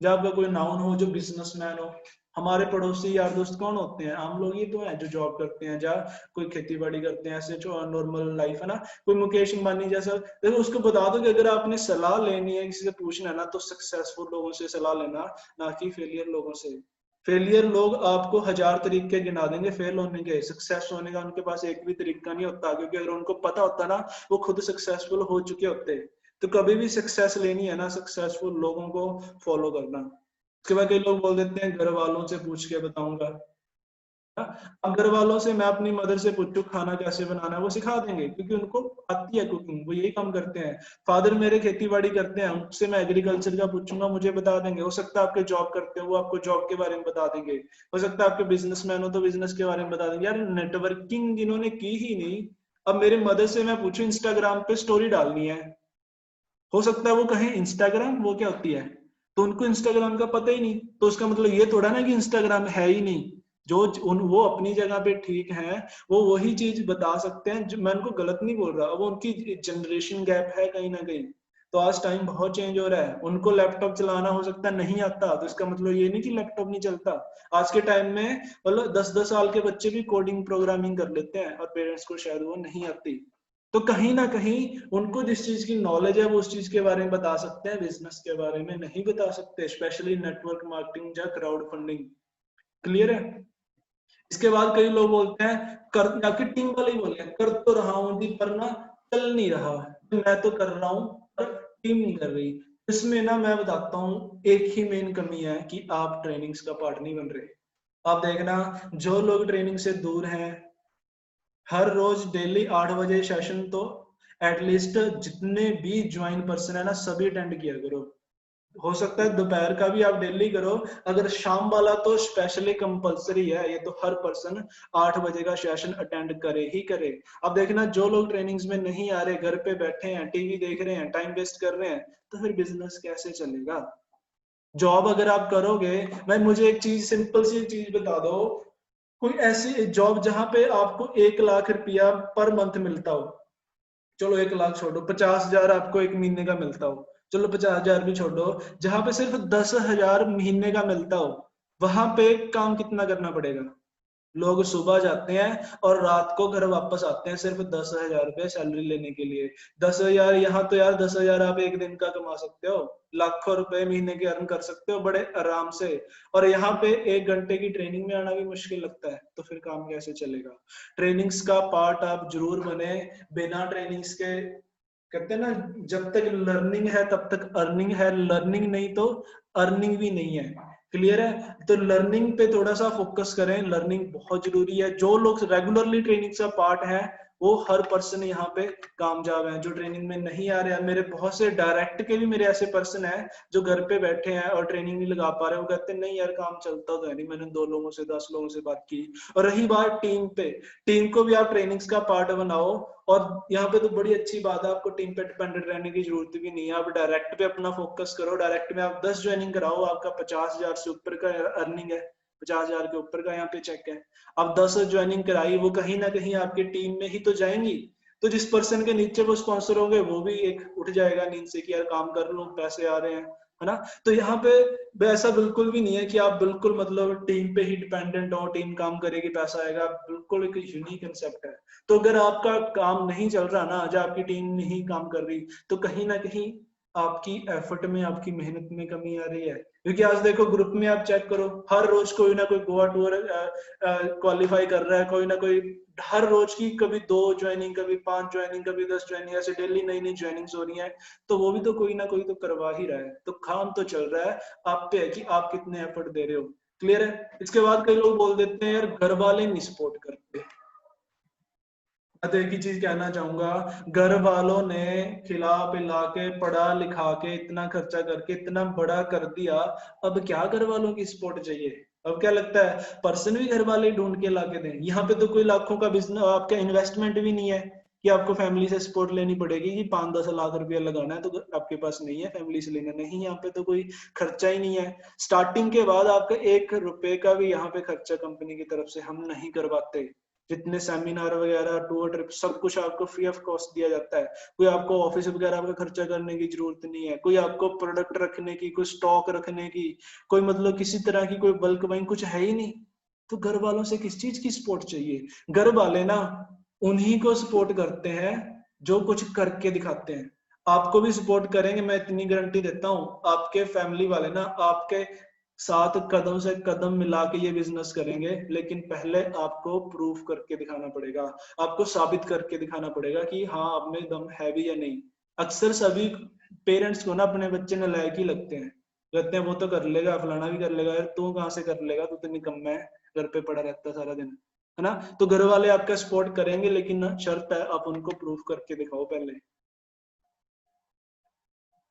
जब आपका कोई नाउन हो जो बिजनेसमैन हो। हमारे पड़ोसी यार दोस्त कौन होते हैं, आम लोग ही तो हैं जो जॉब करते हैं, या कोई खेती बाड़ी करते हैं, ऐसे जो नॉर्मल लाइफ है ना। कोई मुकेश अंबानी जैसा, देखो उसको बता दो कि अगर आपने सलाह लेनी है, किसी से पूछना है ना, तो सक्सेसफुल लोगों से सलाह लेना, ना कि फेलियर लोगों से। फेलियर लोग आपको 1000 तरीके गिना देंगे फेल होने के, सक्सेस होने का उनके पास एक भी तरीका नहीं होता, क्योंकि अगर उनको पता होता ना, वो खुद सक्सेसफुल हो चुके होते। तो कभी भी सक्सेस लेनी है ना, सक्सेसफुल लोगों को फॉलो करना। उसके बाद कई लोग बोल देते हैं घर वालों से पूछ के बताऊंगा। अब घर वालों से मैं अपनी मदर से पूछूं खाना कैसे बनाना है, वो सिखा देंगे क्योंकि उनको आती है कुकिंग, वो यही काम करते हैं। फादर मेरे खेती बाड़ी करते हैं, उनसे मैं एग्रीकल्चर का पूछूंगा, मुझे बता देंगे। हो सकता है आपके जॉब करते हो, वो आपको जॉब के बारे में बता देंगे। हो सकता है आपके बिजनेसमैन हो तो बिजनेस के बारे में बता देंगे। यार नेटवर्किंग इन्होंने की ही नहीं। अब मेरे मदर से मैं पूछूं इंस्टाग्राम पे स्टोरी डालनी है, हो सकता है वो कहें इंस्टाग्राम वो क्या होती है, तो उनको इंस्टाग्राम का पता ही नहीं। तो उसका मतलब ये थोड़ा ना कि इंस्टाग्राम है ही नहीं। जो वो अपनी जगह पे ठीक है, वो वही चीज बता सकते हैं। मैं उनको गलत नहीं बोल रहा, वो उनकी जनरेशन गैप है कहीं ना कहीं। तो आज टाइम बहुत चेंज हो रहा है, उनको लैपटॉप चलाना हो सकता है नहीं आता, तो इसका मतलब ये नहीं कि लैपटॉप नहीं चलता। आज के टाइम में मतलब 10-10 साल के बच्चे भी कोडिंग प्रोग्रामिंग कर लेते हैं, और पेरेंट्स को शायद वो नहीं आती। तो कहीं ना कहीं उनको जिस चीज की नॉलेज है वो उस चीज के बारे में बता सकते हैं, बिजनेस के बारे में नहीं बता सकते, स्पेशली नेटवर्क मार्केटिंग या क्राउड फंडिंग। क्लियर है। इसके बाद कई लोग बोलते हैं कर, या कि टीम वाले ही बोलते हैं कर तो रहा हूँ जी पर ना चल नहीं रहा है, मैं तो कर रहा हूँ पर टीम नहीं कर रही। इसमें ना मैं बताता हूँ एक ही मेन कमी है कि आप ट्रेनिंग्स का पार्ट नहीं बन रहे। आप देखना, जो लोग ट्रेनिंग से दूर हैं, हर रोज डेली 8 बजे सेशन तो एटलीस्ट जितने भी ज्वाइन पर्सन है ना सभी अटेंड किया करो। हो सकता है दोपहर का भी आप डेली करो, अगर शाम वाला तो स्पेशली कंपलसरी है, ये तो हर पर्सन 8 बजे का सेशन अटेंड करे ही करे। अब देखना जो लोग ट्रेनिंग्स में नहीं आ रहे, घर पे बैठे हैं, टीवी देख रहे हैं, टाइम वेस्ट कर रहे हैं, तो फिर बिजनेस कैसे चलेगा। जॉब अगर आप करोगे, भाई मुझे एक चीज सिंपल सी चीज बता दो, कोई ऐसी जॉब जहां पे आपको 1 लाख रुपया पर मंथ मिलता हो, चलो 1 लाख छोड़ो, 50,000 आपको एक महीने का मिलता हो, चलो 50,000 भी छोड़ो, जहां पे सिर्फ 10,000 महीने का मिलता हो, वहां पे काम कितना करना पड़ेगा। लोग सुबह जाते हैं और रात को घर वापस आते हैं सिर्फ 10,000 रुपये सैलरी लेने के लिए। 10,000 यहाँ तो यार 10,000 आप एक दिन का कमा सकते हो, लाखों रुपए महीने के अर्न कर सकते हो बड़े आराम से। और यहाँ पे 1 घंटे की ट्रेनिंग में आना भी मुश्किल लगता है, तो फिर काम कैसे चलेगा। ट्रेनिंग्स का पार्ट आप जरूर बने। बिना ट्रेनिंग्स के, कहते हैं ना, जब तक लर्निंग है तब तक अर्निंग है, लर्निंग नहीं तो अर्निंग भी नहीं है। क्लियर है। तो लर्निंग पे थोड़ा सा फोकस करें, लर्निंग बहुत जरूरी है। जो लोग रेगुलरली ट्रेनिंग का पार्ट है वो हर पर्सन यहाँ पे कामयाब है। जो ट्रेनिंग में नहीं आ रहे हैं, मेरे बहुत से डायरेक्ट के भी मेरे ऐसे पर्सन है जो घर पे बैठे हैं और ट्रेनिंग नहीं लगा पा रहे, वो कहते हैं नहीं यार काम चलता तो है नहीं, मैंने 2 लोगों से 10 लोगों से बात की। और रही बात टीम पे, टीम को भी आप ट्रेनिंग्स का पार्ट बनाओ। और यहाँ पे तो बड़ी अच्छी बात है, आपको टीम पे डिपेंडेंट रहने की जरूरत भी नहीं है, आप डायरेक्ट पे अपना फोकस करो। डायरेक्ट में आप 10 ज्वाइनिंग कराओ, आपका 50,000 से ऊपर का अर्निंग है, 50,000 के ऊपर का यहाँ पे चेक है। अब 10 ज्वाइनिंग कराई, वो कहीं ना कहीं आपकी टीम में ही तो जाएंगी। तो जिस पर्सन के नीचे वो स्पॉन्सर होंगे वो भी एक उठ जाएगा नींद से कि यार काम कर लो, पैसे आ रहे हैं, है ना। तो यहाँ पे ऐसा बिल्कुल भी नहीं है कि आप बिल्कुल मतलब टीम पे ही डिपेंडेंट हो, टीम काम करेगी पैसा आएगा, बिल्कुल एक यूनिक कंसेप्ट है। तो अगर आपका काम नहीं चल रहा ना, जो आपकी टीम नहीं काम कर रही, तो कहीं ना कहीं आपकी एफर्ट में, आपकी मेहनत में कमी आ रही है। क्योंकि आज देखो ग्रुप में आप चेक करो, हर रोज कोई ना कोई गोवा टूर क्वालिफाई कर रहा है, कोई ना कोई हर रोज की कभी 2 ज्वाइनिंग, कभी 5 ज्वाइनिंग, कभी 10 ज्वाइनिंग, ऐसे डेली नई नई ज्वाइनिंग्स हो रही हैं, तो वो भी तो कोई ना कोई तो करवा ही रहा है। तो काम तो चल रहा है, आप पे है कि आप कितने एफर्ट दे रहे हो। क्लियर है। इसके बाद कई लोग बोल देते हैं यार घर वाले नहीं सपोर्ट करते। मैं तो एक ही चीज कहना चाहूंगा, घर वालों ने खिला पिला के पढ़ा लिखा के इतना खर्चा करके इतना बड़ा कर दिया, अब क्या घर वालों की सपोर्ट चाहिए। अब क्या लगता है पर्सन भी घर वाले ढूंढ के ला के दें। यहाँ पे तो कोई लाखों का बिजनेस आपका इन्वेस्टमेंट भी नहीं है कि आपको फैमिली से सपोर्ट लेनी पड़ेगी कि 5-10 लाख रुपया लगाना है, तो आपके पास नहीं है फैमिली से लेना, नहीं यहाँ पे तो कोई खर्चा ही नहीं है। स्टार्टिंग के बाद आपका 1 रुपए का भी यहाँ पे खर्चा कंपनी की तरफ से हम नहीं करवाते। जितने सेमिनार वगैरह टूर ट्रिप सब कुछ आपको फ्री ऑफ कॉस्ट दिया जाता है। कोई आपको ऑफिस वगैरह का खर्चा करने की जरूरत नहीं है, कोई आपको प्रोडक्ट रखने की, कोई स्टॉक रखने की, कोई मतलब किसी तरह की कोई बल्क बाइंग कुछ है ही नहीं। तो घर वालों से किस चीज की सपोर्ट चाहिए। घर वाले ना उन्हीं को सपोर्ट करते हैं जो कुछ करके दिखाते हैं। आपको भी सपोर्ट करेंगे, मैं इतनी गारंटी देता हूँ। आपके फैमिली वाले ना आपके साथ कदम से कदम मिला के ये बिजनेस करेंगे, लेकिन पहले आपको प्रूफ करके दिखाना पड़ेगा, आपको साबित करके दिखाना पड़ेगा कि हाँ आप में दम है भी या नहीं। अक्सर सभी पेरेंट्स को ना अपने बच्चे नालायक ही लगते हैं, कहते हैं वो तो कर लेगा, फलाना भी कर लेगा, यार तू कहाँ से कर लेगा, तू तो निकम्मा है, घर पे पड़ा रहता है सारा दिन, है ना। तो घर वाले आपका सपोर्ट करेंगे, लेकिन ना शर्त है आप उनको प्रूफ करके दिखाओ पहले।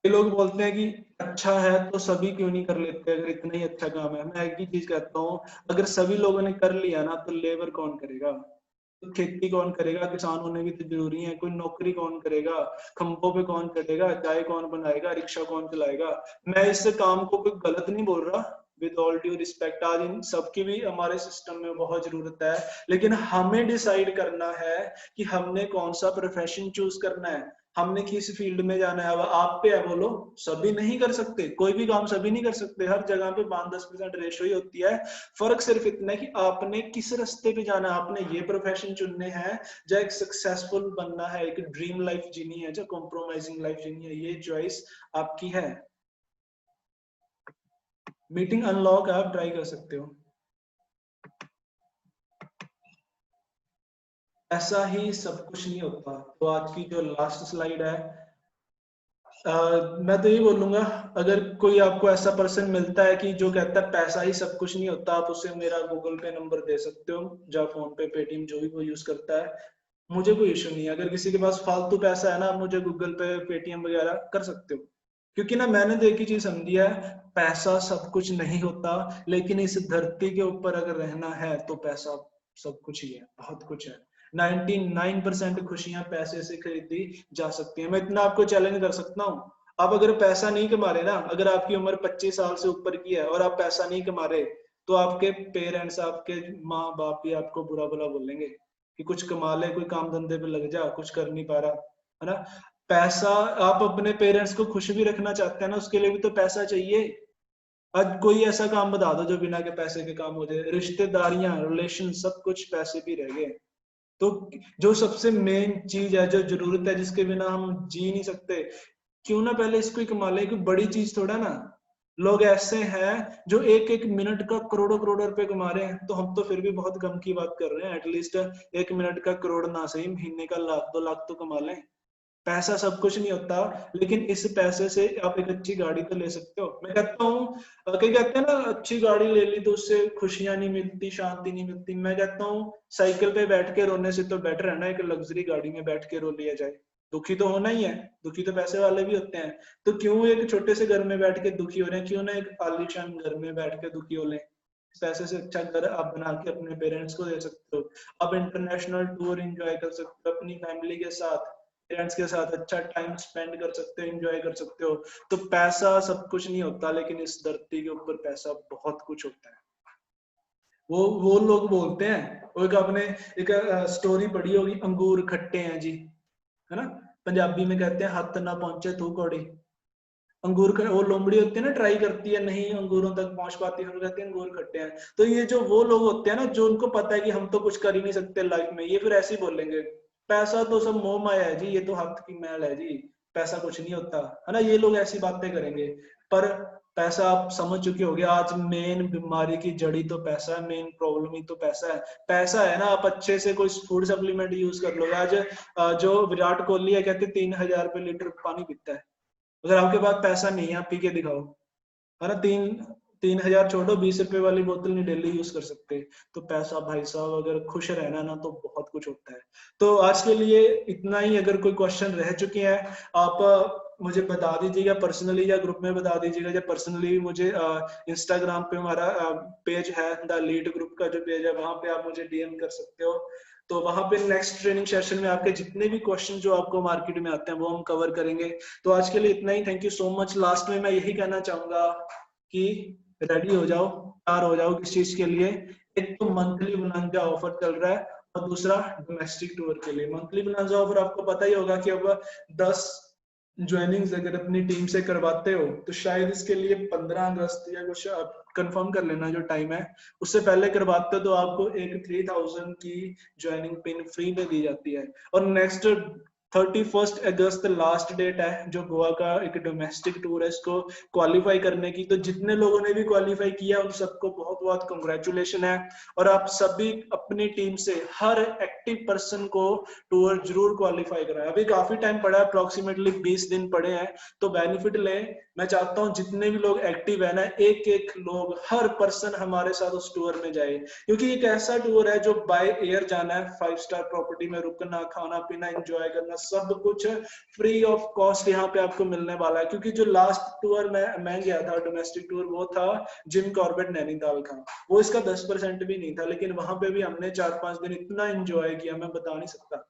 ये लोग बोलते हैं कि अच्छा है तो सभी क्यों नहीं कर लेते, अगर इतना ही अच्छा काम है। मैं एक ही चीज कहता हूँ, अगर सभी लोगों ने कर लिया ना तो लेबर कौन करेगा, तो खेती कौन करेगा, किसान होने भी तो जरूरी है, कोई नौकरी कौन करेगा, खंभों पे कौन चढ़ेगा, चाय कौन बनाएगा, रिक्शा कौन चलाएगा। मैं इस काम को कोई गलत नहीं बोल रहा, विद ऑल ड्यू रिस्पेक्ट, आज इन सबकी भी हमारे सिस्टम में बहुत जरूरत है, लेकिन हमें डिसाइड करना है कि हमने कौन सा प्रोफेशन चूज करना है, हमने किस फील्ड में जाना है। अब आप पे है, बोलो। सभी नहीं कर सकते, कोई भी काम सभी नहीं कर सकते, हर जगह पे 5-10% रेशो ही होती है। फर्क सिर्फ इतना है कि आपने किस रास्ते पे जाना है, आपने ये प्रोफेशन चुनने हैं, जो एक सक्सेसफुल बनना है, एक ड्रीम लाइफ जीनी है, जो कॉम्प्रोमाइजिंग लाइफ जीनी है, ये चॉइस आपकी है। मीटिंग अनलॉक आप ट्राई कर सकते हो। ऐसा ही सब कुछ नहीं होता। तो आज की जो लास्ट स्लाइड है, मैं तो ये बोलूंगा, अगर कोई आपको ऐसा पर्सन मिलता है कि जो कहता है पैसा ही सब कुछ नहीं होता, आप उसे मेरा गूगल पे नंबर दे सकते हो, या फोन पे, पेटीएम, जो भी वो यूज करता है। मुझे कोई इशू नहीं है, अगर किसी के पास फालतू पैसा है ना, आप मुझे गूगल पे, पेटीएम वगैरह कर सकते हो। क्योंकि ना मैंने तो एक ही चीज समझी है, पैसा सब कुछ नहीं होता, लेकिन इस धरती के ऊपर अगर रहना है तो पैसा सब कुछ ही है, बहुत कुछ है। 99% खुशियां पैसे से खरीदी जा सकती हैं। मैं इतना आपको चैलेंज कर सकता हूँ, आप अगर पैसा नहीं कमा रहे ना, अगर आपकी उम्र 25 साल से ऊपर की है और आप पैसा नहीं कमा रहे, तो आपके पेरेंट्स, आपके माँ बाप भी आपको बुरा भला बोलेंगे कि कुछ कमा ले, कोई काम धंधे पे लग जा, कुछ कर नहीं पा रहा, है ना। पैसा, आप अपने पेरेंट्स को खुश भी रखना चाहते हैं ना, उसके लिए भी तो पैसा चाहिए। आज कोई ऐसा काम बता दो जो बिना के पैसे के काम हो जाए, रिश्तेदारियां, रिलेशन, सब कुछ पैसे भी रह गए। तो जो सबसे मेन चीज है, जो जरूरत है, जिसके बिना हम जी नहीं सकते, क्यों ना पहले इसको ही कमा ले। कोई बड़ी चीज थोड़ा ना। लोग ऐसे हैं जो एक एक मिनट का करोड़ों करोड़ रुपए कमा रहे हैं, तो हम तो फिर भी बहुत कम की बात कर रहे हैं। एटलीस्ट 1 मिनट का करोड़ ना सही, महीने का 1-2 लाख तो कमा लें। पैसा सब कुछ नहीं होता, लेकिन इस पैसे से आप एक अच्छी गाड़ी तो ले सकते हो। मैं कहता हूँ, कई कहते हैं ना अच्छी गाड़ी ले ली तो उससे खुशियां नहीं मिलती, शांति नहीं मिलती। मैं कहता हूँ साइकिल पे बैठ के रोने से तो बेटर है ना एक लग्जरी गाड़ी में बैठ के रो लिया जाए। दुखी तो होना ही है, दुखी तो पैसे वाले भी होते हैं। तो क्यों एक छोटे से घर में बैठ के दुखी हो रहे हैं, क्यों ना एक आलीशान घर में बैठ के दुखी हो लें। पैसे से अच्छा घर आप बना के अपने पेरेंट्स को दे सकते हो। आप इंटरनेशनल टूर एंजॉय कर सकते हो अपनी फैमिली के साथ, पेरेंट्स के साथ अच्छा टाइम स्पेंड कर सकते हो, एंजॉय कर सकते हो। तो पैसा सब कुछ नहीं होता, लेकिन इस धरती के ऊपर पैसा बहुत कुछ होता है। वो लोग बोलते हैं, वो एक आपने एक स्टोरी पढ़ी होगी, अंगूर खट्टे हैं जी, है ना। पंजाबी में कहते हैं हथ ना पहुंचे तू कौड़ी। अंगूर वो लोमड़ी होती है ना, ट्राई करती है, नहीं अंगूरों तक पहुंच पाती है, कहते हैं अंगूर खट्टे हैं। तो ये जो वो लोग होते हैं ना, जो उनको पता है कि हम तो कुछ कर ही नहीं सकते लाइफ में, ये फिर ऐसे ही बोलेंगे पैसा तो सब मोह माया है जी, ये तो हाथ की मैल है जी, पैसा कुछ नहीं होता, है ना। ये लोग ऐसी बातें करेंगे। पर पैसा आप समझ चुके होंगे, आज मेन बीमारी की जड़ी तो पैसा है, मेन प्रॉब्लम ही तो पैसा है। पैसा है ना, आप अच्छे से कोई फूड सप्लीमेंट यूज कर लोगे। आज जो विराट कोहली है, कहते 3,000 रुपये लीटर पानी पीता है। अगर आपके पास पैसा नहीं है, आप पी के दिखाओ, है ना। 3,000 छोड़ो, 20 रुपए वाली बोतल नहीं डेली यूज कर सकते। तो पैसा भाई साहब, अगर खुश रहना ना तो बहुत कुछ होता है। तो आज के लिए इतना ही। अगर कोई क्वेश्चन रह चुके हैं, आप मुझे बता दीजिएगा पर्सनली, या ग्रुप में बता दीजिएगा, या पर्सनली मुझे इंस्टाग्राम पे हमारा पेज है, द लीड ग्रुप का जो पेज है, वहां पे आप मुझे डीएम कर सकते हो। तो वहां पे नेक्स्ट ट्रेनिंग सेशन में आपके जितने भी क्वेश्चन जो आपको मार्केट में आते हैं वो हम कवर करेंगे। तो आज के लिए इतना ही। Thank you so much. Last में मैं यही कहना चाहूंगा कि रेडी हो जाओ, तैयार हो जाओ किस चीज के लिए। एक तो मंथली बोनांजा ऑफर चल रहा है, और दूसरा डोमेस्टिक टूर के लिए। मंथली बोनांजा ऑफर आपको पता ही होगा कि अब 10 ज्वाइनिंग्स अगर अपनी टीम से करवाते हो तो शायद इसके लिए 15 अगस्त या कुछ कंफर्म कर लेना जो टाइम है, उससे पहले करवाते हो तो आपको एक 3,000 की ज्वाइनिंग पिन फ्री में दी जाती है। और नेक्स्ट 31 अगस्त लास्ट डेट है जो गोवा का एक डोमेस्टिक टूर है, इसको क्वालिफाई करने की। तो जितने लोगों ने भी क्वालिफाई किया उन सबको बहुत बहुत कंग्रेचुलेशन है। और आप सभी अपनी टीम से हर एक्टिव पर्सन को टूर जरूर क्वालिफाई कराएं। अभी काफी टाइम पड़ा है, अप्रोक्सीमेटली 20 दिन पड़े हैं, तो बेनिफिट लें। मैं चाहता हूं जितने भी लोग एक्टिव है ना, एक एक लोग, हर पर्सन हमारे साथ उस टूर में जाए, क्योंकि एक ऐसा टूर है जो बाय एयर जाना है, 5 स्टार प्रॉपर्टी में रुकना, खाना पीना, एंजॉय करना, सब कुछ फ्री ऑफ कॉस्ट यहाँ पे आपको मिलने वाला है। क्योंकि जो लास्ट टूर मैं गया था डोमेस्टिक टूर, वो था जिम कॉर्बेट नैनीताल का। वो इसका 10% भी नहीं था, लेकिन वहां पे भी हमने 4-5 दिन इतना एंजॉय किया, मैं बता नहीं सकता।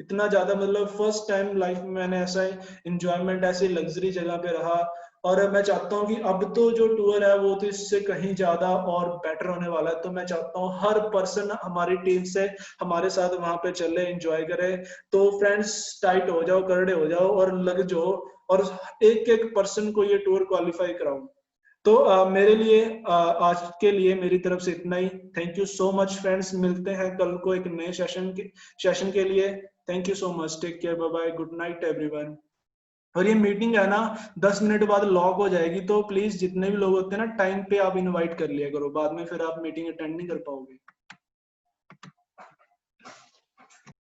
इतना ज्यादा, मतलब फर्स्ट टाइम लाइफ में मैंने ऐसा इंजॉयमेंट ऐसी लग्जरी जगह पे रहा। और मैं चाहता हूँ कि अब तो जो टूर है वो तो इससे कहीं ज्यादा और बेटर होने वाला है। तो मैं चाहता हूँ हर पर्सन हमारी टीम से हमारे साथ वहां पे चले, एंजॉय करे। तो फ्रेंड्स, टाइट हो जाओ, करड़े हो जाओ और लग जाओ, और एक एक पर्सन को ये टूर क्वालिफाई कराओ। तो मेरे लिए आज के लिए मेरी तरफ से इतना ही। Thank you so much friends, मिलते हैं कल को एक नए सेशन के लिए। Thank you so much, take care, bye bye, good night everyone. और ये मीटिंग है ना 10 मिनट बाद लॉक हो जाएगी, तो प्लीज जितने भी लोग होते हैं ना, टाइम पे आप इनवाइट कर लिया करो, बाद में फिर आप मीटिंग अटेंड नहीं कर पाओगे।